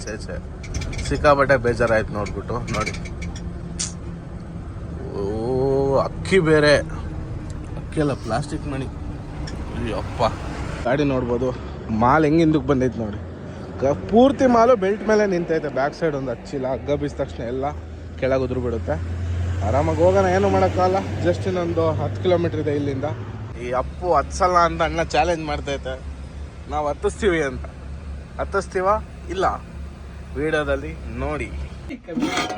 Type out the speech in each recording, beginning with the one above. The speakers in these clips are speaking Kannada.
ಛೇ ಸಿಕ್ಕಾಪಟ್ಟೆ ಬೇಜಾರಾಯ್ತು ನೋಡ್ಬಿಟ್ಟು. ನೋಡಿ, ಓ ಅಕ್ಕಿ ಬೇರೆ, ಅಕ್ಕಿ ಅಲ್ಲ ಪ್ಲಾಸ್ಟಿಕ್ ಮಣಿ. ಅಯ್ಯಪ್ಪ, ಗಾಡಿ ನೋಡ್ಬೋದು, ಮಾಲ್ ಹೆಂಗೆ ಹಿಂದಕ್ಕೆ ಬಂದೈತೆ ನೋಡಿ. ಪೂರ್ತಿ ಮಾಲು ಬೆಲ್ಟ್ ಮೇಲೆ ನಿಂತೈತೆ. ಬ್ಯಾಕ್ ಸೈಡ್ ಒಂದು ಹಚ್ಚಿಲ್ಲ, ಹಗ್ಗ ಬೀಸಿದ ತಕ್ಷಣ ಎಲ್ಲ ಕೆಳಗೆ ಉದುರು ಬಿಡುತ್ತೆ. ಆರಾಮಾಗಿ ಹೋಗೋಣ, ಏನು ಮಾಡೋಕ್ಕಲ್ಲ. ಜಸ್ಟ್ ಇನ್ನೊಂದು 10 ಕಿಲೋಮೀಟ್ರ್ ಇದೆ ಇಲ್ಲಿಂದ. ಈ ಅಪ್ಪು ಹತ್ಸಲ್ಲ ಅಂತ ಅಣ್ಣ ಚಾಲೆಂಜ್ ಮಾಡ್ತೈತೆ. ನಾವು ಹತ್ತಿಸ್ತೀವಿ ಅಂತ. ಹತ್ತಿಸ್ತೀವ ಇಲ್ಲ, ವಿಡಿಯೋದಲ್ಲಿ ನೋಡಿ.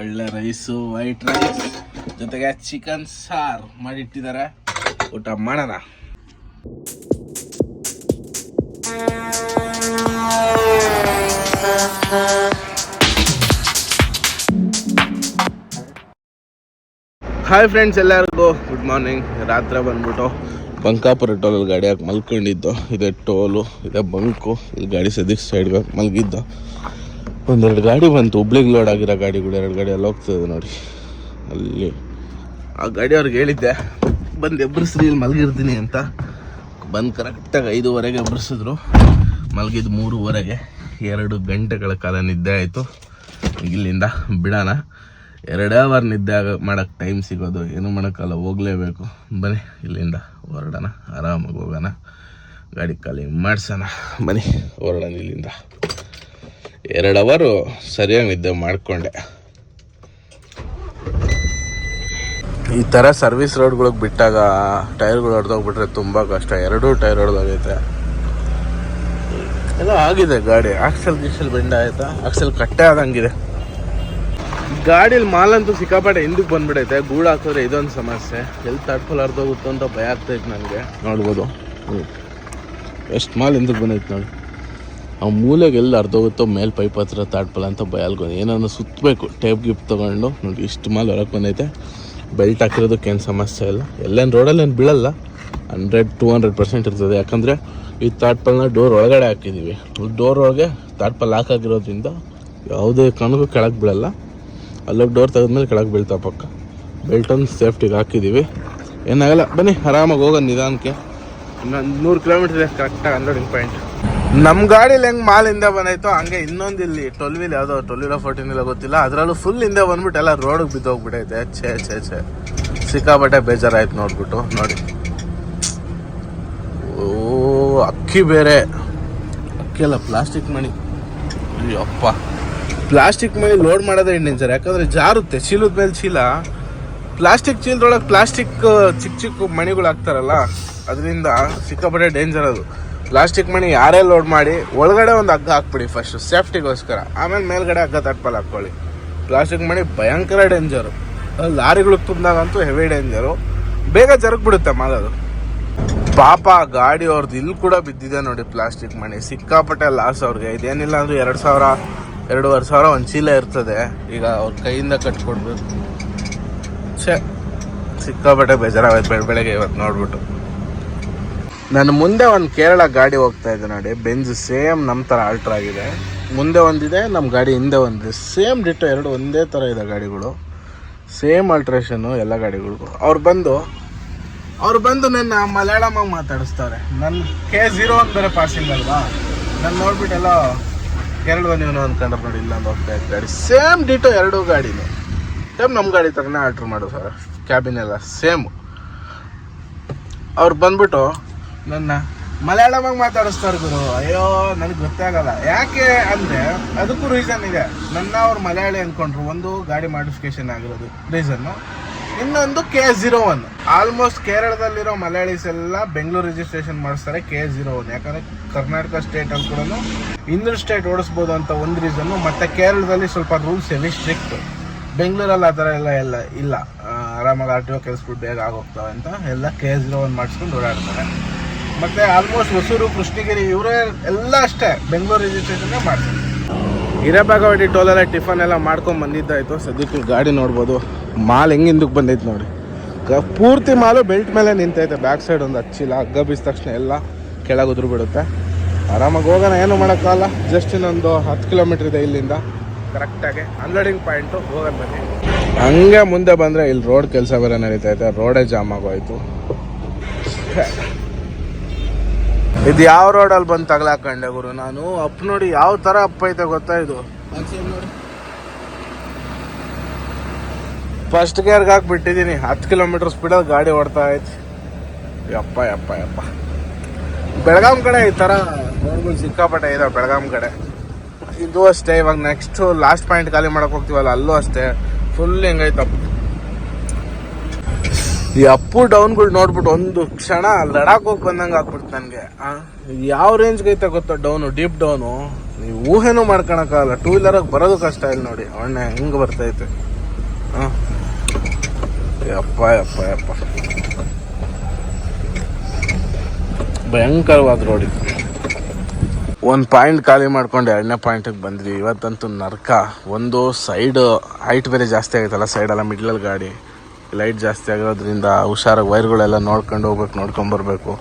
ಒಳ್ಳೆ ರೈಸು, ವೈಟ್ ರೈಸ್ ಜೊತೆಗೆ ಚಿಕನ್ ಸಾರು ಮಾಡಿಟ್ಟಿದ್ದಾರೆ. ಊಟ ಮಾಡೋಣ. ಹಾಯ್ ಫ್ರೆಂಡ್ಸ್, ಎಲ್ಲರಿಗೂ ಗುಡ್ ಮಾರ್ನಿಂಗ್. ರಾತ್ರಿ ಬಂದ್ಬಿಟ್ಟು ಬಂಕಾಪುರ ಟೋಲಲ್ಲಿ ಗಾಡಿ ಹಾಕಿ ಮಲ್ಕೊಂಡಿದ್ದು. ಇದೆ ಟೋಲು, ಇದೆ ಬಂಕು. ಇಲ್ಲಿ ಗಾಡಿ ಸದ್ಯಕ್ಕೆ ಸೈಡ್ಗೆ ಮಲಗಿದ್ದು. ಒಂದೆರಡು ಗಾಡಿ ಬಂತು, ಹುಬ್ಳಿಗೆ ಲೋಡ್ ಆಗಿರೋ ಗಾಡಿಗಳು. 2 ಗಾಡಿ ಅಲ್ಲಿ ಹೋಗ್ತದೆ ನೋಡಿ. ಅಲ್ಲಿ ಆ ಗಾಡಿ ಅವ್ರಿಗೆ ಹೇಳಿದ್ದೆ ಬಂದು ಎಬ್ಬರಿಸ್ರಿ, ಇಲ್ಲಿ ಮಲಗಿರ್ತೀನಿ ಅಂತ. ಬಂದು ಕರೆಕ್ಟಾಗಿ 5:15ಗೆ ಎಬ್ಬರಿಸಿದ್ರು. ಮಲಗಿದ್ದು 3:15ಗೆ. 2 ಗಂಟೆಗಳ ಕಾಲ ನಿದ್ದೆ ಆಯಿತು. ಇಲ್ಲಿಂದ ಬಿಡೋಣ. 2 ಅವರ್ ನಿದ್ದೆ ಮಾಡೋಕ್ಕೆ ಟೈಮ್ ಸಿಗೋದು, ಏನು ಮಾಡೋಕ್ಕಲ್ಲ, ಹೋಗಲೇಬೇಕು. ಬನ್ನಿ ಇಲ್ಲಿಂದ ಹೊರಡೋಣ, ಆರಾಮಾಗಿ ಹೋಗೋಣ. ಗಾಡಿ ಖಾಲಿ ಮಾಡ್ಸೋಣ, ಬನ್ನಿ ಹೊರಡೋಣ ಇಲ್ಲಿಂದ. 2 ಅವರು ಸರಿಯಾಗಿ ನಿದ್ದೆ ಮಾಡಿಕೊಂಡೆ. ಈ ಥರ ಸರ್ವಿಸ್ ರೋಡ್ಗಳಿಗೆ ಬಿಟ್ಟಾಗ ಟೈರ್ಗಳು ಹೊಡೆದೋಗ್ಬಿಟ್ರೆ ತುಂಬ ಕಷ್ಟ. 2 ಟೈರ್ ಹೊಡೆದೋಗೈತೆ. ಎಲ್ಲ ಆಗಿದೆ ಗಾಡಿ. ಆಕ್ಸೆಲ್ ಬೆಂಡ್ ಆಯ್ತಾ, ಆಕ್ಸೆಲ್ ಕಟ್ಟೆ ಆದಂಗಿದೆ. ಗಾಡೀಲಿ ಮಾಲಂತೂ ಸಿಕ್ಕಾಪಟ್ಟೆ ಹಿಂದಕ್ಕೆ ಬಂದ್ಬಿಡೈತೆ. ಗೂಡು ಹಾಕಿದ್ರೆ ಇದೊಂದು ಸಮಸ್ಯೆ. ಎಲ್ಲಿ ತಡ್ಪಲ್ ಅರ್ಧೋಗುತ್ತೋ ಅಂತ ಭಯ ಆಗ್ತೈತೆ ನನಗೆ. ನೋಡ್ಬೋದು ಎಷ್ಟು ಮಾಲ್ ಹಿಂದಕ್ಕೆ ಬಂದೈತೆ ನೋಡಿ. ಆ ಮೂಲೆಗೆ ಎಲ್ಲಿ ಅರ್ಧೋಗುತ್ತೋ ಮೇಲೆ ಪೈಪ್ ಹತ್ರ ತಾಡ್ಪಲ್ಲ ಅಂತ ಭಯ ಅಲ್ಕೊಂಡು ಏನಾದ್ರು ಸುತ್ತಬೇಕು. ಟೇಪ್ ಗಿಪ್ ತೊಗೊಂಡು ನೋಡಿ, ಇಷ್ಟು ಮಾಲ್ ಹೊರಗೆ ಬಂದೈತೆ. ಬೆಲ್ಟ್ ಹಾಕಿರೋದಕ್ಕೇನು ಸಮಸ್ಯೆ ಇಲ್ಲ. ಎಲ್ಲೇನು ರೋಡಲ್ಲಿ ಏನು ಬೀಳಲ್ಲ. 100-200% ಇರ್ತದೆ. ಯಾಕಂದರೆ ಈ ತಾಡ್ಪಲ್ನ ಡೋರ್ ಒಳಗಡೆ ಹಾಕಿದ್ದೀವಿ. ಡೋರ್ ಒಳಗೆ ತಾಡ್ಪಲ್ ಹಾಕಾಗಿರೋದ್ರಿಂದ ಯಾವುದೇ ಕಾರಣಕ್ಕೂ ಕೆಳಗೆ ಬೀಳಲ್ಲ. ಅಲ್ಲೋಗಿ ಡೋರ್ ತೆಗೆದ್ಮೇಲೆ ಕೆಳಗೆ ಬೀಳ್ತಾ ಪಕ್ಕ. ಬೆಲ್ಟನ್ನು ಸೇಫ್ಟಿಗೆ ಹಾಕಿದ್ದೀವಿ, ಏನಾಗಲ್ಲ. ಬನ್ನಿ ಆರಾಮಾಗಿ ಹೋಗೋಣ ನಿಧಾನಕ್ಕೆ. ಇನ್ನೊಂದು 100 ಕಿಲೋಮೀಟ್ರ್ ಇದೆ ಕರೆಕ್ಟಾಗಿ ಅನ್ಲೋಡಿಂಗ್ ಪಾಯಿಂಟ್. ನಮ್ಮ ಗಾಡೀಲಿ ಹೆಂಗೆ ಮಾಲಿಂದ ಬಂದಾಯ್ತು ಹಂಗೆ ಇನ್ನೊಂದು ಇಲ್ಲಿ 12 ವೀಲ್ ಯಾವುದೋ 12 14 ಗೊತ್ತಿಲ್ಲ, ಅದರಲ್ಲೂ ಫುಲ್ ಹಿಂದೆ ಬಂದ್ಬಿಟ್ಟು ಎಲ್ಲ ರೋಡಿಗೆ ಬಿದ್ದೋಗ್ಬಿಟ್ಟೈತೆ. ಛೇ ಸಿಕ್ಕಾಪಟ್ಟೆ ಬೇಜಾರಾಯ್ತು ನೋಡ್ಬಿಟ್ಟು. ನೋಡಿ, ಓ ಅಕ್ಕಿ ಬೇರೆ, ಅಕ್ಕಿ ಅಲ್ಲ ಪ್ಲಾಸ್ಟಿಕ್ ಮಣಿ. ಅಯ್ಯಪ್ಪ, ಪ್ಲಾಸ್ಟಿಕ್ ಮಣಿ ಲೋಡ್ ಮಾಡೋದೇ ಡೇಂಜರ್. ಯಾಕಂದರೆ ಜಾರುತ್ತೆ, ಚೀಲದ ಮೇಲೆ ಚೀಲ. ಪ್ಲಾಸ್ಟಿಕ್ ಚೀಲದೊಳಗೆ ಪ್ಲಾಸ್ಟಿಕ್ ಚಿಕ್ಕ ಮಣಿಗಳು ಹಾಕ್ತಾರಲ್ಲ, ಅದರಿಂದ ಸಿಕ್ಕಾಪಟ್ಟೆ ಡೇಂಜರ್ ಅದು. ಪ್ಲಾಸ್ಟಿಕ್ ಮಣಿ ಯಾರೇ ಲೋಡ್ ಮಾಡಿ ಒಳಗಡೆ ಒಂದು ಹಗ್ಗ ಹಾಕ್ಬಿಡಿ ಫಸ್ಟು, ಸೇಫ್ಟಿಗೋಸ್ಕರ. ಆಮೇಲೆ ಮೇಲ್ಗಡೆ ಹಗ್ಗ ತಟ್ಪಲ್ ಹಾಕ್ಕೊಳ್ಳಿ. ಪ್ಲಾಸ್ಟಿಕ್ ಮಣಿ ಭಯಂಕರ ಡೇಂಜರು. ಲಾರಿಗಳಿಗೆ ತುಂಬಿದಾಗಂತೂ ಹೆವಿ ಡೇಂಜರು. ಬೇಗ ಜರುಗ್ಬಿಡುತ್ತೆ ಮಾಲದು. ಪಾಪ ಗಾಡಿ ಅವ್ರದ್ದು ಇಲ್ಲಿ ಕೂಡ ಬಿದ್ದಿದೆ ನೋಡಿ ಪ್ಲಾಸ್ಟಿಕ್ ಮಣಿ. ಸಿಕ್ಕಾಪಟ್ಟೆ ಲಾಸ್ ಅವ್ರಿಗೆ. ಇದೇನಿಲ್ಲ ಅಂದ್ರೆ 2,000-2,500 ಒಂದು ಚೀಲ ಇರ್ತದೆ. ಈಗ ಅವ್ರ ಕೈಯಿಂದ ಕಟ್ಕೊಡ್ಬೇಕು. ಸಿಕ್ಕಾಪಟ್ಟೆ ಬೇಜಾರಾಗೈತೆ ಬೆಳಗ್ಗೆ ಇವತ್ತು ನೋಡ್ಬಿಟ್ಟು. ನನ್ನ ಮುಂದೆ ಒಂದು ಕೇರಳ ಗಾಡಿ ಹೋಗ್ತಾ ಇದೆ ನೋಡಿ, ಬೆಂಜ್. ಸೇಮ್ ನಮ್ಮ ಥರ ಆಲ್ಟ್ರ್ ಆಗಿದೆ. ಮುಂದೆ ಒಂದಿದೆ, ನಮ್ಮ ಗಾಡಿ ಹಿಂದೆ ಒಂದಿದೆ. ಸೇಮ್ ಡಿಟೋ, 2 ಒಂದೇ ಥರ ಇದೆ ಗಾಡಿಗಳು. ಸೇಮ್ ಆಲ್ಟ್ರೇಷನ್ನು ಎಲ್ಲ ಗಾಡಿಗಳಿಗೂ. ಅವ್ರು ಬಂದು ನನ್ನ ಮಲಯಾಳಮಾಗಿ ಮಾತಾಡಿಸ್ತಾರೆ. ನನ್ನ K01 ಬೇರೆ ಪಾಸಿಂಗ್ ಅಲ್ವಾ, ನಾನು ನೋಡ್ಬಿಟ್ಟೆಲ್ಲ ಕೇರಳದಲ್ಲಿ ಇವನು ಅಂದ್ಕೊಂಡ್ರೆ ನೋಡಿ. ಇಲ್ಲ ಅಂತ ಹೋಗ್ತಾ ಇತ್ತು ಗಾಡಿ. ಸೇಮ್ ಡಿಟೋ 2 ಗಾಡಿನೂ ಸೇಮ್ ನಮ್ಮ ಗಾಡಿ ಥರನೇ ಆಲ್ಟ್ರ್ ಮಾಡು ಸರ್. ಕ್ಯಾಬಿನ್ ಎಲ್ಲ ಸೇಮು. ಅವ್ರು ಬಂದ್ಬಿಟ್ಟು ನನ್ನ ಮಲಯಾಳಮಾಗಿ ಮಾತಾಡಿಸ್ತಾರೆ ಗುರು. ಅಯ್ಯೋ ನನಗೆ ಗೊತ್ತಾಗಲ್ಲ ಯಾಕೆ ಅಂದರೆ ಅದಕ್ಕೂ ರೀಸನ್ ಇದೆ. ಅವ್ರು ಮಲಯಾಳಿ ಅಂದ್ಕೊಂಡ್ರು. ಒಂದು ಗಾಡಿ ಮಾಡಿಫಿಕೇಶನ್ ಆಗಿರೋದು ರೀಸನ್ನು, ಇನ್ನೊಂದು K01. ಆಲ್ಮೋಸ್ಟ್ ಕೇರಳದಲ್ಲಿರೋ ಮಲಯಾಳೀಸ್ ಎಲ್ಲ ಬೆಂಗಳೂರು ರಿಜಿಸ್ಟ್ರೇಷನ್ ಮಾಡಿಸ್ತಾರೆ K01. ಯಾಕಂದರೆ ಕರ್ನಾಟಕ ಸ್ಟೇಟಲ್ಲಿ ಕೂಡ ಇನ್ನೊಂದು ಸ್ಟೇಟ್ ಓಡಿಸ್ಬೋದು ಅಂತ ಒಂದು ರೀಸನ್ನು. ಮತ್ತು ಕೇರಳದಲ್ಲಿ ಸ್ವಲ್ಪ ರೂಲ್ಸ್ ಹೆವಿ ಸ್ಟ್ರಿಕ್ಟ್. ಬೆಂಗಳೂರಲ್ಲಿ ಆ ಥರ ಎಲ್ಲ ಇಲ್ಲ. ಆರಾಮಾಗಿ RTO ಕೆಲಸಬಿಟ್ಟು ಬೇಗ ಆಗೋಗ್ತವೆ ಅಂತ ಎಲ್ಲ K01 ಮಾಡಿಸ್ಕೊಂಡು ಓಡಾಡ್ತಾರೆ. ಮತ್ತು ಆಲ್ಮೋಸ್ಟ್ ಹೊಸೂರು, ಕೃಷ್ಣಗಿರಿ ಇವರೇ ಎಲ್ಲ ಅಷ್ಟೇ ಬೆಂಗಳೂರು ರಿಜಿಸ್ಟ್ರೇಷನ್ನೇ ಮಾಡ್ತಾರೆ. ಹಿರೇಬಾಗವಾಡಿ ಟೋಲಲ್ಲೇ ಟಿಫನ್ ಎಲ್ಲ ಮಾಡ್ಕೊಂಡು ಬಂದಿದ್ದಾಯಿತು. ಸದ್ಯಕ್ಕೆ ಗಾಡಿ ನೋಡ್ಬೋದು, ಮಾಲ್ ಹೆಂಗೆ ಹಿಂದಕ್ಕೆ ಬಂದೈತೆ ನೋಡಿ. ಪೂರ್ತಿ ಮಾಲು ಬೆಲ್ಟ್ ಮೇಲೆ ನಿಂತೈತೆ. ಬ್ಯಾಕ್ ಸೈಡ್ ಒಂದು ಹಚ್ಚಿಲ್ಲ, ಹಗ್ಗ ಬೀಸಿದ ತಕ್ಷಣ ಎಲ್ಲ ಕೆಳಗೆ ಉದುರು ಬಿಡುತ್ತೆ. ಆರಾಮಾಗಿ ಹೋಗೋಣ, ಏನು ಮಾಡೋಕ್ಕಲ್ಲ. ಜಸ್ಟ್ ಇನ್ನೊಂದು 10 ಕಿಲೋಮೀಟ್ರ್ ಇದೆ ಇಲ್ಲಿಂದ ಕರೆಕ್ಟಾಗಿ ಅನ್ಲೋಡಿಂಗ್ ಪಾಯಿಂಟು. ಹೋಗೋಣ ಬನ್ನಿ. ಹಂಗೆ ಮುಂದೆ ಬಂದರೆ ಇಲ್ಲಿ ರೋಡ್ ಕೆಲಸ ಬೇರೆ ನಡೀತೈತೆ. ರೋಡೇ ಜಾಮ್ ಆಗೋಯ್ತು. ಇದು ಯಾವ ರೋಡಲ್ಲಿ ಬಂದು ತಗಲಾಕೊಂಡೆ ಗುರು ನಾನು. ಅಪ್ ನೋಡಿ ಯಾವ ಥರ ಅಪ್ ಐತೆ ಗೊತ್ತಾ ಇದು. ನೋಡಿ ಫಸ್ಟ್ ಗೇರ್ಗೆ ಹಾಕ್ಬಿಟ್ಟಿದ್ದೀನಿ, 10 ಕಿಲೋಮೀಟರ್ ಸ್ಪೀಡಲ್ಲಿ ಗಾಡಿ ಓಡ್ತಾ ಐತಿ. ಯಪ್ಪ ಯಪ್ಪ ಯಪ್ಪ. ಬೆಳಗಾಂ ಕಡೆ ಈ ಥರ ರೋಡ್ಗಳು ಸಿಕ್ಕಾಪಟ್ಟೆ ಇದಾವೆ ಬೆಳಗಾಂ ಕಡೆ. ಇದು ಅಷ್ಟೇ. ಇವಾಗ ನೆಕ್ಸ್ಟ್ ಲಾಸ್ಟ್ ಪಾಯಿಂಟ್ ಖಾಲಿ ಮಾಡಕ್ಕೆ ಹೋಗ್ತೀವಲ್ಲ, ಅಲ್ಲೂ ಅಷ್ಟೇ ಫುಲ್ ಹೆಂಗೈತಪ್ಪ. ಈ ಅಪ್ಪು ಡೌನ್ಗಳು ನೋಡ್ಬಿಟ್ಟು ಒಂದು ಕ್ಷಣ ಲಡಾಖ್ ಹೋಗಿ ಬಂದಂಗೆ ಆಗ್ಬಿಡ್ತು ನನಗೆ. ಯಾವ ರೇಂಜ್ಗೆ ಐತೆ ಗೊತ್ತಾ ಡೌನು, ಡೀಪ್ ಡೌನು. ನೀವು ಊಹೆನೂ ಮಾಡ್ಕೊಳಕ್ಕಾಗಲ್ಲ. 2 ವೀಲರಾಗಿ ಬರೋದು ಕಷ್ಟ ಇಲ್ಲ ನೋಡಿ, ಅವಣ್ಣೆ ಹೆಂಗೆ ಬರ್ತೈತೆ. ಹಾಂ ಯಪ್ಪ ಯಪ್ಪ ಯಪ್ಪ, ಭಯಂಕರವಾದ ರೋಡ್ ಇದು. ಒಂದು ಪಾಯಿಂಟ್ ಖಾಲಿ ಮಾಡ್ಕೊಂಡು 2ನೇ ಪಾಯಿಂಟಿಗೆ ಬಂದ್ವಿ. ಇವತ್ತಂತೂ ನರ್ಕ. ಒಂದು ಸೈಡ್ ಹೈಟ್ ಬೇರೆ ಜಾಸ್ತಿ ಆಗುತ್ತಲ್ಲ, ಸೈಡೆಲ್ಲ ಮಿಡ್ಲಲ್ಲಿ ಗಾಡಿ, ಲೈಟ್ ಜಾಸ್ತಿ ಆಗಿರೋದ್ರಿಂದ ಹುಷಾರಾಗಿ ವೈರ್ಗಳೆಲ್ಲ ನೋಡ್ಕೊಂಡು ಹೋಗ್ಬೇಕು, ನೋಡ್ಕೊಂಬರ್ಬೇಕು.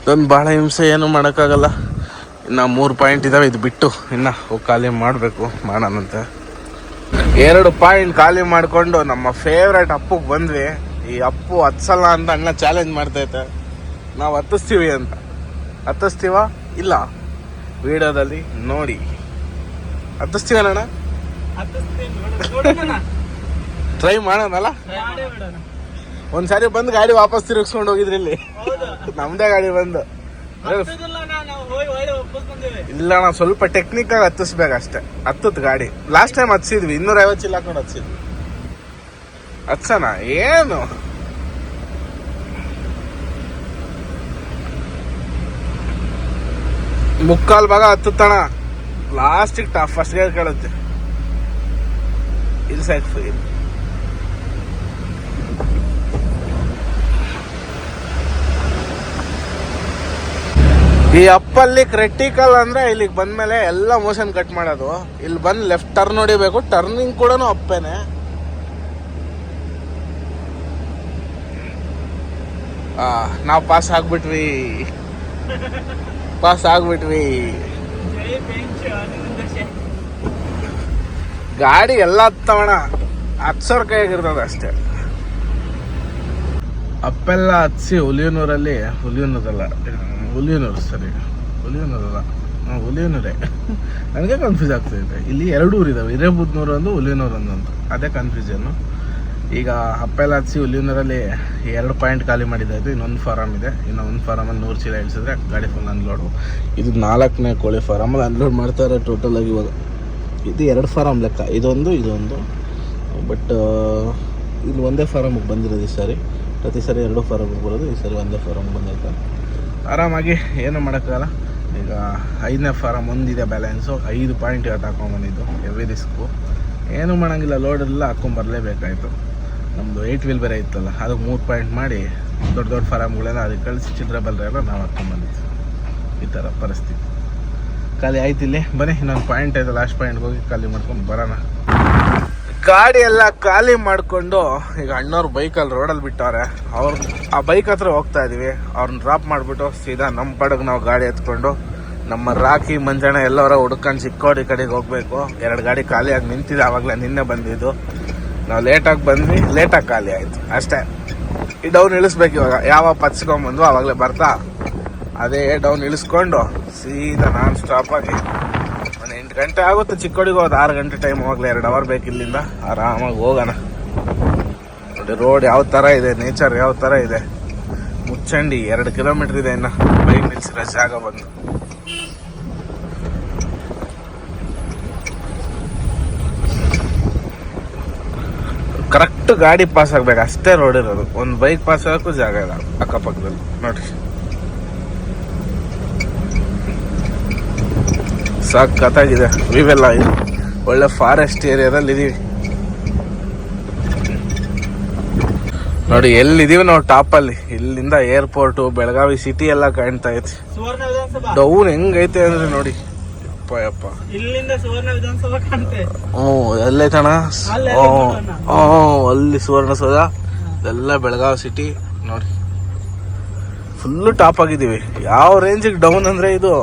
ಇದೊಂದು ಭಾಳ ಹಿಂಸೆ, ಏನೂ ಮಾಡೋಕ್ಕಾಗಲ್ಲ. ಇನ್ನು 3 ಪಾಯಿಂಟ್ ಇದ್ದಾವೆ, ಇದು ಬಿಟ್ಟು ಇನ್ನು ಹೋಗಿ ಖಾಲಿ ಮಾಡಬೇಕು, ಮಾಡೋಣಂತೆ. 2 ಪಾಯಿಂಟ್ ಖಾಲಿ ಮಾಡಿಕೊಂಡು ನಮ್ಮ ಫೇವ್ರೇಟ್ ಅಪ್ಪಗೆ ಬಂದ್ವಿ. ಈ ಅಪ್ಪು ಹತ್ಸಲ್ಲ ಅಂತ ಅಣ್ಣ ಚಾಲೆಂಜ್ ಮಾಡ್ತೈತೆ. ನಾವು ಹತ್ತಿಸ್ತೀವಿ ಅಂತ. ಹತ್ತಿಸ್ತೀವ ಇಲ್ಲ ವಿಡಿಯೋದಲ್ಲಿ ನೋಡಿ. ಹತ್ತಿಸ್ತೀವ ಅಣ್ಣ, ಟ್ರೈ ಮಾಡೋಣಲ್ಲ. ಒಂದ್ಸಾರಿ ಬಂದು ಗಾಡಿ ವಾಪಸ್ ತಿರುಗಿಸ್ಕೊಂಡು ಹೋಗಿದ್ರಿ ಇಲ್ಲಿ, ನಮ್ದೇ ಗಾಡಿ ಬಂದು. ಇಲ್ಲ ಅಣ್ಣ, ಸ್ವಲ್ಪ ಟೆಕ್ನಿಕಾಗಿ ಹತ್ತಿಸ್ಬೇಕಷ್ಟೆ. ಹತ್ತದ ಗಾಡಿ ಲಾಸ್ಟ್ ಟೈಮ್ ಹತ್ಸಿದ್ವಿ, 250 ಚೀಲ ಹಾಕೊಂಡು ಹತ್ಸಿದ್ವಿ. ಹತ್ಸಣ ಏನು ಮುಕ್ಕಾಲ್ ಭಾಗ ಹತ್ತುತ್ತಣ, ಲಾಸ್ಟಿಗೆ ಫಸ್ಟ್ ಗೇರ್ ಕೇಳುತ್ತೆ. ಇಲ್ಲಿ ಸೈಡ್ ಈ ಅಪ್ಪಲ್ಲಿ ಕ್ರಿಟಿಕಲ್ ಅಂದ್ರೆ ಇಲ್ಲಿಗೆ ಬಂದ್ಮೇಲೆ ಎಲ್ಲ ಮೋಷನ್ ಕಟ್ ಮಾಡೋದು. ಇಲ್ಲಿ ಬಂದು ಲೆಫ್ಟ್ ಟರ್ನ್ ಹೊಡಿಬೇಕು, ಟರ್ನಿಂಗ್ ಕೂಡ ಅಪ್ಪೇನೆ. ನಾವು ಪಾಸ್ ಆಗ್ಬಿಟ್ವಿ. ಗಾಡಿ ಎಲ್ಲ ಹತ್ತವಣ, 10,000 ಕೈಯಾಗಿರ್ತದೆ ಅಷ್ಟೇ. ಅಪ್ಪೆಲ್ಲ ಹತ್ಸಿ ಹುಲಿಯನೂರೇ, ನನಗೆ ಕನ್ಫ್ಯೂಸ್ ಆಗ್ತೈತೆ. ಇಲ್ಲಿ 2 ಊರಿದಾವೆ, ಹಿರೇಬುದ್ನೂರು ಒಂದು, ಹುಲಿಯನೂರು ಒಂದು, ಅದೇ ಕನ್ಫ್ಯೂಷನ್ನು. ಈಗ ಅಪ್ಪೆಲ್ಲ ಹತ್ಸಿ ಹುಲಿಯನೂರಲ್ಲಿ 2 ಪಾಯಿಂಟ್ ಖಾಲಿ ಮಾಡಿದ್ದಾಯಿತು. ಇನ್ನೊಂದು ಫಾರಮ್ ಇದೆ, ಇನ್ನೊಂದು ಫಾರಮಲ್ಲಿ 100 ಚೀಲ ಇಳಿಸಿದ್ರೆ ಗಾಡಿ ಫುಲ್ ಅನ್ಲೋಡು. ಇದು 4ನೇ ಕೋಳಿ ಫಾರಮಲ್ಲಿ ಅನ್ಲೋಡ್ ಮಾಡ್ತಾರೆ ಟೋಟಲಾಗಿ. ಇವಾಗ ಇದು 2 ಫಾರಮ್ ಲೆಕ್ಕ, ಇದೊಂದು. ಬಟ್ ಇಲ್ಲಿ ಒಂದೇ ಫಾರಮಿಗೆ ಬಂದಿರೋದು ಈ ಸಾರಿ. ಪ್ರತಿ ಸಾರಿ 2 ಫಾರಮಿಗೆ ಬರೋದು, ಈ ಸಾರಿ ಒಂದೇ ಫಾರಮಿಗೆ ಬಂದೈತೆ. ಆರಾಮಾಗಿ ಏನು ಮಾಡೋಕ್ಕಾಗಲ್ಲ. ಈಗ 5ನೇ ಫಾರಮ್ ಒಂದಿದೆ ಬ್ಯಾಲೆನ್ಸು, 5 ಪಾಯಿಂಟ್ ಇವತ್ತು ಹಾಕೊಂಡ್ಬಂದಿದ್ದು. ಹೆವಿ ರಿಸ್ಕು, ಏನೂ ಮಾಡೋಂಗಿಲ್ಲ. ಲೋಡೆಲ್ಲ ಹಾಕ್ಕೊಂಬರ್ಲೇಬೇಕಾಯ್ತು. ನಮ್ಮದು 8 ವೀಲ್ ಬೇರೆ ಇತ್ತಲ್ಲ, ಅದಕ್ಕೆ 3 ಪಾಯಿಂಟ್ ಮಾಡಿ ದೊಡ್ಡ ಫಾರಮ್ಗಳೆಲ್ಲ ಅದಕ್ಕೆ ಕಳಿಸಿ ಚಿಲ್ಲರೆ ಬಲ್ಲರೆಲ್ಲ ನಾವು ಹಾಕ್ಕೊಂಬಂದಿದ್ವಿ. ಈ ಥರ ಪರಿಸ್ಥಿತಿ. ಖಾಲಿ ಆಯ್ತು ಇಲ್ಲಿ. ಬನ್ನಿ ಇನ್ನೊಂದು ಪಾಯಿಂಟ್ ಆಯ್ತು, ಲಾಸ್ಟ್ ಪಾಯಿಂಟ್ಗೆ ಹೋಗಿ ಖಾಲಿ ಮಾಡ್ಕೊಂಡು ಬರೋಣ. ಗಾಡಿ ಎಲ್ಲ ಖಾಲಿ ಮಾಡಿಕೊಂಡು ಈಗ ಅಣ್ಣವ್ರು ಬೈಕಲ್ಲಿ ರೋಡಲ್ಲಿ ಬಿಟ್ಟವ್ರೆ. ಆ ಬೈಕ್ ಹತ್ರ ಹೋಗ್ತಾ ಇದೀವಿ. ಅವ್ರನ್ನ ಡ್ರಾಪ್ ಮಾಡಿಬಿಟ್ಟು ಸೀದಾ ನಮ್ಮ ಪಡಗೆ ನಾವು ಗಾಡಿ ಎತ್ಕೊಂಡು ನಮ್ಮ ರಾಕಿ ಮಂಜಣ್ಣ ಎಲ್ಲವರ ಹುಡ್ಕೊಂಡು ಚಿಕ್ಕೋಡಿ ಕಡೆಗೆ ಹೋಗ್ಬೇಕು. 2 ಗಾಡಿ ಖಾಲಿಯಾಗಿ ನಿಂತಿದೆ, ಆವಾಗಲೇ ನಿನ್ನೆ ಬಂದಿದ್ದು. ನಾವು ಲೇಟಾಗಿ ಬಂದ್ವಿ, ಲೇಟಾಗಿ ಖಾಲಿ ಆಯಿತು ಅಷ್ಟೇ. ಈ ಡೌನ್ ಇಳಿಸ್ಬೇಕು ಇವಾಗ. ಯಾವಾಗ ಪಚ್ಕೊಂಬಂದು ಆವಾಗಲೇ ಬರ್ತಾ ಅದೇ ಡೌನ್ ಇಳಿಸ್ಕೊಂಡು ಸೀದಾ ನಾನ್ ಸ್ಟಾಪಾಗಿ ಒಂದು 8 ಗಂಟೆ ಆಗುತ್ತೆ ಚಿಕ್ಕೋಡಿಗೆ ಹೋಗೋದು. 6 ಗಂಟೆ ಟೈಮ್, ಹೋಗ್ಲೇ 2 ಅವರ್ ಬೇಕು ಇಲ್ಲಿಂದ. ಆರಾಮಾಗಿ ಹೋಗೋಣ. ನೋಡಿ ರೋಡ್ ಯಾವ ಥರ ಇದೆ, ನೇಚರ್ ಯಾವ ಥರ ಇದೆ. ಮುಚ್ಚಂಡಿ 2 ಕಿಲೋಮೀಟರ್ ಇದೆ ಇನ್ನು ಬೈಕ್ ನಿಲ್ಸಿರೋ ಜಾಗ ಬಂದು. ಕರೆಕ್ಟ್ ಗಾಡಿ ಪಾಸ್ ಆಗ್ಬೇಕು ಅಷ್ಟೇ ರೋಡ್ ಇರೋದು. ಒಂದು ಬೈಕ್ ಪಾಸ್ ಆಗೋಕ್ಕೂ ಜಾಗ ಇಲ್ಲ ಅಕ್ಕಪಕ್ಕದಲ್ಲಿ. ನೋಡ್ರಿ ಸಖತ್ತಾಗಿದೆ ವಿವೆಲ್ಲ. ಒಳ್ಳೆ ಫಾರೆಸ್ಟ್ ಏರಿಯಾದಲ್ಲಿ ಇದೀವಿ ನೋಡಿ. ಎಲ್ಲಿದೀವಿ ನಾವು ಟಾಪಲ್ಲಿ. ಇಲ್ಲಿಂದ ಏರ್ಪೋರ್ಟು, ಬೆಳಗಾವಿ ಸಿಟಿ ಎಲ್ಲ ಕಾಣ್ತಾ ಐತಿ. ಡೌನ್ ಹೆಂಗೈತೆ ಅಂದ್ರೆ ನೋಡಿ, ಯಪ್ಪ. ಇಲ್ಲಿಂದ ಸುವರ್ಣ ವಿಧಾನಸಭಾ ಕಾಣುತ್ತೆ. ಎಲ್ಲೈತಣ? ಅಲ್ಲಿ ಸುವರ್ಣಸೌಧ, ಇದೆಲ್ಲ ಬೆಳಗಾವಿ ಸಿಟಿ ನೋಡಿ. ಫುಲ್ಲು ಟಾಪ್ ಆಗಿದ್ದೀವಿ. ಯಾವ ರೇಂಜಿಗೆ ಡೌನ್ ಅಂದ್ರೆ ಇದು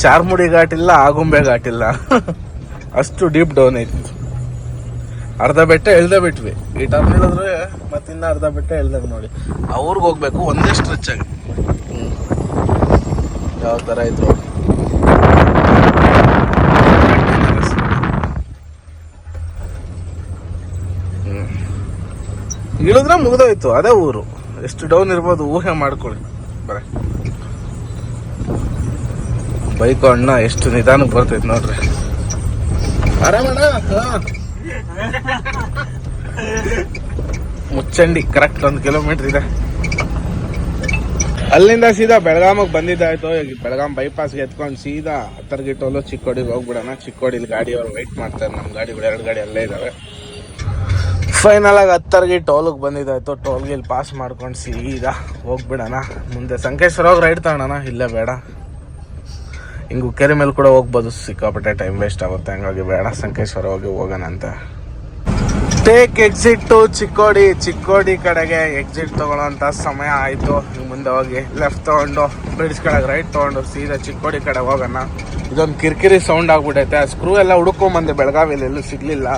ಚಾರ್ಮುಡಿ ಘಾಟ್ ಇಲ್ಲ, ಆಗುಂಬೆ ಘಾಟ್ ಇಲ್ಲ, ಅಷ್ಟು ಡೀಪ್ ಡೌನ್ ಐತಿ. ಅರ್ಧ ಬೆಟ್ಟ ಇಳ್ದೇ ಬಿಟ್ವಿ. ಈ ಟರ್ನ್ ಇಳಿದ್ರೆ ಮತ್ತಿನ್ನ ಅರ್ಧ ಬೆಟ್ಟ ಇಳ್ದಾಗ ನೋಡಿ. ಅವ್ರಿಗೆ ಹೋಗ್ಬೇಕು ಒಂದೇ ಸ್ಟ್ರೆಚ್ ಆಗಿ. ಯಾವ ಥರ ಇದ್ರು ಇಳಿದ್ರೆ ಮುಗ್ದೋಯ್ತು, ಅದೇ ಊರು. ಎಷ್ಟು ಡೌನ್ ಇರ್ಬೋದು ಊಹೆ ಮಾಡ್ಕೊಳ್ಳಿ. ಬರ ಬೈಕು ಅಣ್ಣ ಎಷ್ಟು ನಿಧಾನಕ್ಕೆ ಬರ್ತೈತೆ ನೋಡ್ರಿ. ಆರಾಮಣ್ಣ. ಮುಚ್ಚಂಡಿ ಕರೆಕ್ಟ್ 1 ಕಿಲೋಮೀಟರ್ ಇದೆ. ಅಲ್ಲಿಂದ ಸೀದಾ ಬೆಳಗಾಮಿಗೆ ಬಂದಿದ್ದಾಯ್ತು. ಈಗ ಬೆಳಗಾಂ ಬೈಪಾಸ್ಗೆ ಎತ್ಕೊಂಡು ಸೀದಾ ಹತ್ತರ್ಗಿ ಟೋಲು ಚಿಕ್ಕೋಡಿಗೆ ಹೋಗ್ಬಿಡೋಣ. ಚಿಕ್ಕೋಡಿಲಿ ಗಾಡಿಯವ್ರು ವೆಯ್ಟ್ ಮಾಡ್ತಾರೆ. ನಮ್ಮ ಗಾಡಿಗಳು 2 ಗಾಡಿ ಅಲ್ಲೇ ಇದ್ದಾವೆ. ಫೈನಲ್ ಆಗಿ ಹತ್ತರ್ಗಿ ಟೋಲಿಗೆ ಬಂದಿದ್ದಾಯ್ತು. ಟೋಲ್ಗೆ ಇಲ್ಲಿ ಪಾಸ್ ಮಾಡ್ಕೊಂಡು ಸೀದಾ ಹೋಗ್ಬಿಡೋಣ. ಮುಂದೆ ಸಂಕೇಶ್ವರ ಹೋಗಿ ರೈಡ್ ತಗೊಳ್ಳೋಣ, ಇಲ್ಲೇ ಬೇಡ. ಹಿಂಗೂ ಕೆರೆ ಮೇಲೆ ಕೂಡ ಹೋಗ್ಬೋದು, ಸಿಕ್ಕಾಪಟ್ಟೆ ಟೈಮ್ ವೇಸ್ಟ್ ಆಗುತ್ತೆ. ಹಂಗಾಗಿ ಬೇಡ, ಸಂಕೇಶ್ವರ ಹೋಗೋಣ ಅಂತ. Take exit to Chikodi. Chikodi ಕಡೆಗೆ ಎಕ್ಸಿಟ್ ತಗೊಳ್ಳೋಂಥ ಸಮಯ ಆಯಿತು. ಮುಂದೆ ಹೋಗಿ ಲೆಫ್ಟ್ ತೊಗೊಂಡು ಬ್ರಿಡ್ಜ್ ಕೆಳಗೆ ರೈಟ್ ತೊಗೊಂಡು ಸೀದಾ ಚಿಕ್ಕೋಡಿ ಕಡೆ ಹೋಗೋಣ. ಇದೊಂದು ಕಿರಿಕಿರಿ ಸೌಂಡ್ ಆಗ್ಬಿಟ್ಟೈತೆ. ಆ ಸ್ಕ್ರೂ ಎಲ್ಲ ಹುಡ್ಕೊಂಬಂದೆ ಬೆಳಗಾವಿಯಲ್ಲಿ, ಎಲ್ಲೂ ಸಿಗಲಿಲ್ಲ.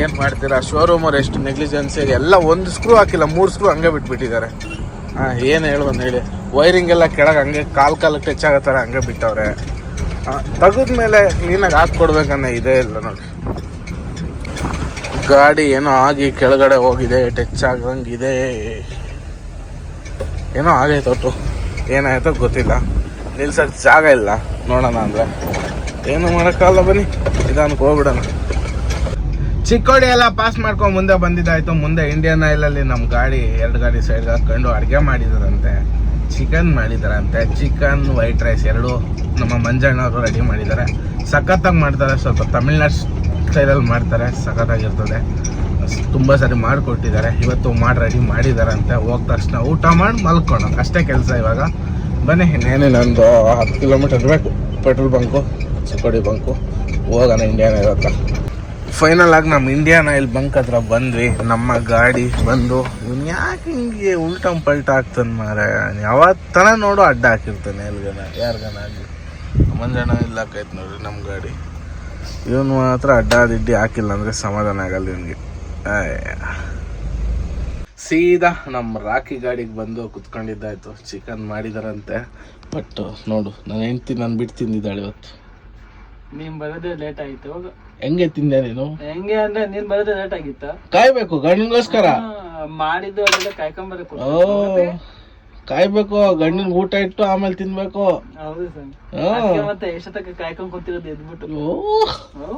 ಏನು ಮಾಡ್ತೀರಾ, ಶೋರೂಮ್ ಅವ್ರು ಎಷ್ಟು ನೆಗ್ಲಿಜೆನ್ಸಿ. ಎಲ್ಲ ಒಂದು ಸ್ಕ್ರೂ ಹಾಕಿಲ್ಲ, 3 ಸ್ಕ್ರೂ ಹಂಗೆ ಬಿಟ್ಬಿಟ್ಟಿದ್ದಾರೆ. ಏನು ಹೇಳುವಂತ ಹೇಳಿ, ವೈರಿಂಗ್ ಎಲ್ಲ ಕೆಳಗೆ ಹಂಗೆ ಕಾಲಕ್ಕೆ ಟಚ್ ಆಗೋ ಥರ ಹಂಗೆ ಬಿಟ್ಟವ್ರೆ. ತೆಗೆದ್ಮೇಲೆ ಕ್ಲೀನಾಗಿ ಹಾಕ್ಕೊಡ್ಬೇಕನ್ನ ಇದೇ ಇಲ್ಲ ನೋಡಿ. ಗಾಡಿ ಏನೋ ಆಗಿ ಕೆಳಗಡೆ ಹೋಗಿದೆ, ಟಚ್ ಆಗಂಗಿದೆ, ಏನೋ ಆಗೈತೆ. ಒಟ್ಟು ಏನಾಯ್ತೋ ಗೊತ್ತಿಲ್ಲ. ನಿಲ್ಸಕ್ಕೆ ಜಾಗ ಇಲ್ಲ. ನೋಡೋಣ ಅಂದರೆ ಏನು ಮಾಡೋಕ್ಕಾಗಲ್ಲ. ಬನ್ನಿ ನಿಧಾನಕ್ಕೆ ಹೋಗ್ಬಿಡೋಣ. ಚಿಕ್ಕೋಡಿ ಎಲ್ಲ ಪಾಸ್ ಮಾಡ್ಕೊಂಡು ಮುಂದೆ ಬಂದಿದ್ದಾಯ್ತು. ಮುಂದೆ ಇಂಡಿಯನ್ ಆಯಿಲಲ್ಲಿ ನಮ್ಮ ಗಾಡಿ 2 ಗಾಡಿ ಸೈಡ್ಗೆ ಹಾಕೊಂಡು ಅಡುಗೆ ಮಾಡಿದಾರಂತೆ. ಚಿಕನ್ ಮಾಡಿದಾರಂತೆ. ಚಿಕನ್ ವೈಟ್ ರೈಸ್ 2 ನಮ್ಮ ಮಂಜಣ್ಣವರು ರೆಡಿ ಮಾಡಿದ್ದಾರೆ. ಸಖತ್ತಾಗಿ ಮಾಡ್ತಾರೆ. ಸ್ವಲ್ಪ ತಮಿಳ್ನಾಡು ಸ್ಟೈಲಲ್ಲಿ ಮಾಡ್ತಾರೆ, ಸಖತ್ತಾಗಿರ್ತದೆ. ತುಂಬ ಸರಿ ಮಾಡಿಕೊಟ್ಟಿದ್ದಾರೆ. ಇವತ್ತು ರೆಡಿ ಮಾಡಿದಾರಂತೆ. ಹೋದ ತಕ್ಷಣ ಊಟ ಮಾಡಿ ಮಲ್ಕೊಳ್ಳೋಣ, ಅಷ್ಟೇ ಕೆಲಸ ಇವಾಗ. ಬನ್ನಿ, ಇನ್ನೇನಿಲ್ಲ, ಒಂದು 10 ಕಿಲೋಮೀಟರ್ ಇರಬೇಕು ಪೆಟ್ರೋಲ್ ಬಂಕು, ಚಿಕ್ಕೋಡಿ ಬಂಕು. ಹೋಗೋಣ ಇಂಡಿಯನ್ ಆಯಿಲ್ ಹತ್ರ. ಫೈನಲ್ ಆಗಿ ನಮ್ಮ ಇಂಡಿಯನ್ ಆಯಿಲ್ ಬಂಕ್ ಹತ್ರ ಬಂದ್ವಿ. ನಮ್ಮ ಗಾಡಿ ಬಂದು ಇವ್ನು ಯಾಕೆ ಹಿಂಗೆ ಉಲ್ಟಂ ಪಲ್ಟ ಆಗ್ತಾನೆ ಮಾರೆ, ಯಾವತ್ತನ ನೋಡು ಅಡ್ಡ ಹಾಕಿರ್ತಾನೆ ಎಲ್ಗನ ಯಾರಿಗನ ಆಗಲಿ. ಮಂಜಣ್ಣ ಇಲ್ಲ ಹಾಕೈತೆ ನೋಡ್ರಿ ನಮ್ಮ ಗಾಡಿ. ಇವನು ಮಾತ್ರ ಅಡ್ಡಾದಿಡ್ಡಿ ಹಾಕಿಲ್ಲ ಅಂದರೆ ಸಮಾಧಾನ ಆಗಲ್ಲ ಇವನಿಗೆ. ಸೀದಾ ನಮ್ಮ ರಾಕಿ ಗಾಡಿಗೆ ಬಂದು ಕುತ್ಕೊಂಡಿದ್ದಾಯ್ತು. ಚಿಕನ್ ಮಾಡಿದಾರಂತೆ. ಬಟ್ ನೋಡು, ನಾನು ಹೆಂಡ್ತಿ ನಾನು ಬಿಟ್ಟು ತಿಂದಿದ್ದಾಳೆ ಇವತ್ತು. ನೀನ್ ಬರೋದೇ ಲೇಟ್ ಆಯ್ತು. ಹೆಂಗೆ ತಿಂದೆ ನೀನು? ಹೆಂಗೆ ಅಂದ್ರೆ ನೀನ್ ಬರೋದೇ ಲೇಟ್ ಆಗಿತ್ತ. ಕಾಯ್ಬೇಕು ಗಂಡನಿಗೋಸ್ಕರ ಮಾಡಿದ್ದು ಅದೆಲ್ಲ ಕಾಯ್ಕೊಂಬರಬೇಕು. ಕಾಯ್ಬೇಕು, ಗಂಡನ್ ಊಟ ಇಟ್ಟು ಆಮೇಲೆ ತಿನ್ಬೇಕು. ಹೌದು ಸರ್. ಮತ್ತೆ ಎಷ್ಟೊತ್ತಕ್ಕೆ ಕಾಯ್ಕೊಂಡ್ ಕೂತಿರೋದು ಎದ್ಬಿಟ್ಟು.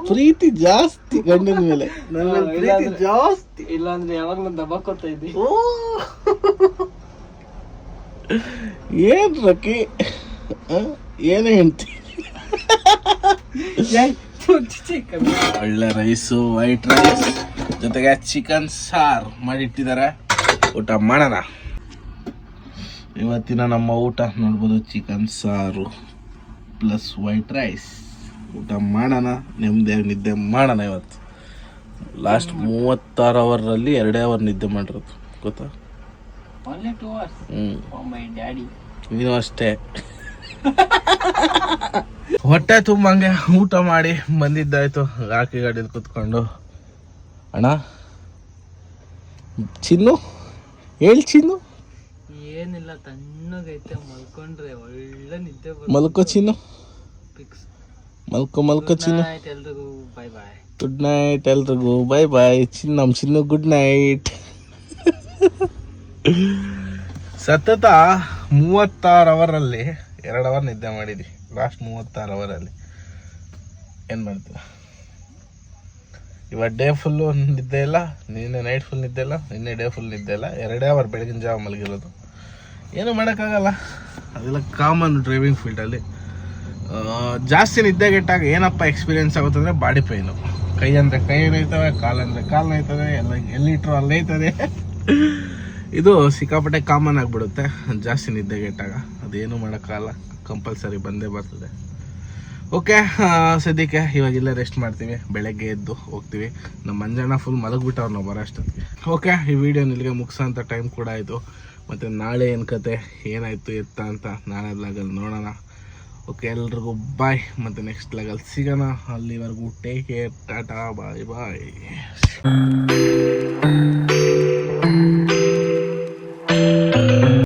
ಪ್ರೀತಿ ಜಾಸ್ತಿ ಗಂಡನ ಮೇಲೆ, ನನ್ನ ಪ್ರೀತಿ ಜಾಸ್ತಿ. ಇಲ್ಲಾಂದ್ರೆ ಯಾವಾಗ್ಲೂ ದಬ್ಬಾಕೋತಾ ಇದ್ದಿ. ಏನ್ ರಕಿ, ಏನೇ ಹೇಳ್ತಿ. ಒಳ್ಳೆ ರೈಸು, ವೈಟ್ ರೈಸ್ ಜೊತೆಗೆ ಚಿಕನ್ ಸಾರು ಮಾಡಿಟ್ಟಿದ್ದಾರೆ. ಊಟ ಮಾಡೋಣ. ಇವತ್ತಿನ ನಮ್ಮ ಊಟ ನೋಡ್ಬೋದು, ಚಿಕನ್ ಸಾರು ಪ್ಲಸ್ ವೈಟ್ ರೈಸ್. ಊಟ ಮಾಡೋಣ, ನೆಮ್ಮದಿಯಾಗಿ ನಿದ್ದೆ ಮಾಡೋಣ. ಇವತ್ತು ಲಾಸ್ಟ್ 36 ಅವರಲ್ಲಿ 2 ಅವರ್ ನಿದ್ದೆ ಮಾಡಿರೋದು ಗೊತ್ತಾ? ನೀನು ಅಷ್ಟೇ. ಹೊಟ್ಟೆ ತುಂಬಂಗೆ ಊಟ ಮಾಡಿ ಬಂದಿದ್ದಾಯ್ತು. ರಾಕಿ ಗಾಡಿಯಲ್ಲಿ ಕುತ್ಕೊಂಡು. ಅಣ್ಣ ಚಿನ್ನು ಹೇಳಿ. ಚಿನ್ನು ಏನಿಲ್ಲ, ತಣ್ಣಗೈತೆ, ಮಲ್ಕೊಂಡ್ರೆ ಒಳ್ಳೆ ನಿದ್ದೆ. ಮಲ್ಕೋ ಚಿನ್ನು, ಮಲ್ಕೋ ಚಿನ್ನು. ಎಲ್ರಿಗೂ ಬಾಯ್ ಬಾಯ್. ಗುಡ್ ನೈಟ್ ಎಲ್ರಿಗೂ, ಬಾಯ್ ಬಾಯ್. ನಮ್ಮ ಚಿನ್ನು ಗುಡ್ ನೈಟ್. ಸತತ 36 ಅವರಲ್ಲಿ 2 ಅವರ್ ನಿದ್ದೆ ಮಾಡಿದ್ವಿ. ಲಾಸ್ಟ್ 36 ಅವರಲ್ಲಿ ಏನು ಮಾಡ್ತೀರ? ಇವತ್ತು ಡೇ ಫುಲ್ಲು ನಿದ್ದೆ ಇಲ್ಲ, ನಿನ್ನೆ ನೈಟ್ ಫುಲ್ ನಿದ್ದೆ ಇಲ್ಲ, ನಿನ್ನೆ ಡೇ ಫುಲ್ ನಿದ್ದೆ ಇಲ್ಲ. 2 ಅವರ್ ಬೆಳಗಿನ ಜಾವ ಮಲಗಿರೋದು. ಏನು ಮಾಡೋಕ್ಕಾಗಲ್ಲ, ಅದೆಲ್ಲ ಕಾಮನ್ ಡ್ರೈವಿಂಗ್ ಫೀಲ್ಡಲ್ಲಿ. ಜಾಸ್ತಿ ನಿದ್ದೆಗೆಟ್ಟಾಗ ಏನಪ್ಪ ಎಕ್ಸ್ಪೀರಿಯೆನ್ಸ್ ಆಗುತ್ತೆ ಅಂದರೆ ಬಾಡಿ ಪೈನು. ಕೈ ಅಂದರೆ ಕೈ ನೋಯ್ತವೆ, ಕಾಲು ಅಂದರೆ ಕಾಲು ನೋಯ್ತದೆ, ಎಲ್ಲ ಎಲ್ಲಿಟ್ರು ಅಲ್ಲೇ ಐತದೆ. ಇದು ಸಿಕ್ಕಾಪಟ್ಟೆ ಕಾಮನ್ ಆಗಿಬಿಡುತ್ತೆ ಜಾಸ್ತಿ ನಿದ್ದೆಗೆಟ್ಟಾಗ. ಅದೇನು ಮಾಡೋಕ್ಕಾಗಲ್ಲ, ಕಂಪಲ್ಸರಿ ಬಂದೇ ಬರ್ತದೆ. ಓಕೆ, ಸದ್ಯಕ್ಕೆ ಇವಾಗೆಲ್ಲ ರೆಸ್ಟ್ ಮಾಡ್ತೀವಿ. ಬೆಳಗ್ಗೆ ಎದ್ದು ಹೋಗ್ತೀವಿ. ನಮ್ಮ ಮಂಜಣ್ಣ ಫುಲ್ ಮಲಗಿಬಿಟ್ಟವ್ರು ನಾವು ಬರೋ ಅಷ್ಟೊತ್ತಿಗೆ. ಓಕೆ, ಈ ವಿಡಿಯೋ ಇಲ್ಲಿಗೆ ಮುಗಿಸೋಂಥ ಟೈಮ್ ಕೂಡ ಆಯಿತು. ಮತ್ತು ನಾಳೆ ಏನು ಕತೆ, ಏನಾಯಿತು ಎತ್ತ ಅಂತ ನಾಳೆ ಲಾಗಲ್ಲಿ ನೋಡೋಣ. ಓಕೆ, ಎಲ್ರಿಗೂ ಬಾಯ್. ಮತ್ತು ನೆಕ್ಸ್ಟ್ ಲಾಗಲ್ಲಿ ಸಿಗೋಣ. ಅಲ್ಲಿವರೆಗೂ ಟೇಕ್ ಕೇರ್, ಟಾಟಾ, ಬಾಯ್ ಬಾಯ್.